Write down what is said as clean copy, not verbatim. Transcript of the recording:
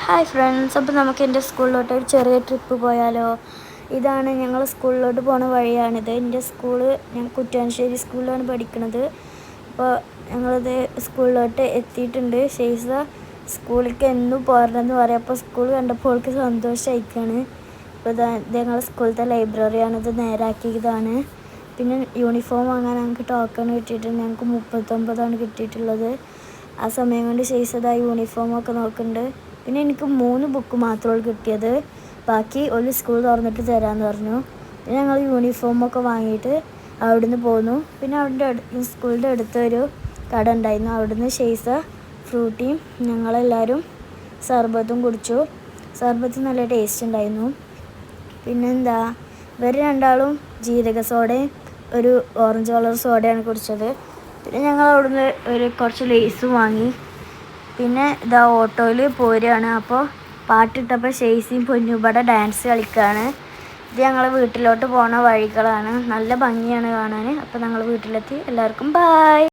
Hi friends, അപ്പോൾ നമുക്ക് എൻ്റെ സ്കൂളിലോട്ട് ഒരു ചെറിയ ട്രിപ്പ് പോയാലോ? ഇതാണ് ഞങ്ങൾ സ്കൂളിലോട്ട് പോണ വഴിയാണിത്. എൻ്റെ സ്കൂള് ഞാൻ കുറ്റാശ്ശേരി സ്കൂളിലാണ് പഠിക്കുന്നത്. അപ്പോൾ ഞങ്ങളിത് സ്കൂളിലോട്ട് എത്തിയിട്ടുണ്ട്. ഷെയ്സ സ്കൂളിലേക്ക് എന്നും പോരണമെന്ന് പറയാം. അപ്പോൾ സ്കൂൾ കണ്ടപ്പോൾ അവൾക്ക് സന്തോഷമായിക്കാണ്. അപ്പോൾ ഇത് ഞങ്ങളുടെ സ്കൂളത്തെ ലൈബ്രറിയാണിത്, നേരാക്കിയതാണ്. പിന്നെ യൂണിഫോം വാങ്ങാൻ ഞങ്ങൾക്ക് ടോക്കൺ കിട്ടിയിട്ടുണ്ട്. ഞങ്ങൾക്ക് 39 കിട്ടിയിട്ടുള്ളത്. ആ സമയം കൊണ്ട് ഷെയ്സ യൂണിഫോമൊക്കെ നോക്കുന്നുണ്ട്. പിന്നെ എനിക്ക് 3 ബുക്ക് മാത്രമാണ് കിട്ടിയത്. ബാക്കി ഒരു സ്കൂൾ തുറന്നിട്ട് തരാമെന്ന് പറഞ്ഞു. പിന്നെ ഞങ്ങൾ യൂണിഫോമൊക്കെ വാങ്ങിയിട്ട് അവിടുന്ന് പോന്നു. പിന്നെ സ്കൂളിൻ്റെ അടുത്തൊരു കട ഉണ്ടായിരുന്നു. അവിടുന്ന് ഷെയ്സ ഫ്രൂട്ടിയും ഞങ്ങളെല്ലാവരും സർബത്തും കുടിച്ചു. സർബത്ത് നല്ല ടേസ്റ്റ് ഉണ്ടായിരുന്നു. പിന്നെന്താ, ഇവർ രണ്ടാളും ജീരക സോഡയും ഒരു ഓറഞ്ച് കളർ സോഡയാണ് കുടിച്ചത്. പിന്നെ ഞങ്ങൾ അവിടുന്ന് കുറച്ച് ലേസും വാങ്ങി. പിന്നെ ഓട്ടോയിൽ പോരുകയാണ്. അപ്പോൾ പാട്ടിട്ടപ്പോൾ ഷെയ്സിയും പൊന്നും ഇവിടെ ഡാൻസ് കളിക്കുകയാണ്. ഇത് ഞങ്ങൾ വീട്ടിലോട്ട് പോണ വഴികളാണ്. നല്ല ഭംഗിയാണ് കാണാൻ. അപ്പോൾ ഞങ്ങൾ വീട്ടിലെത്തി. എല്ലാവർക്കും ബായ്.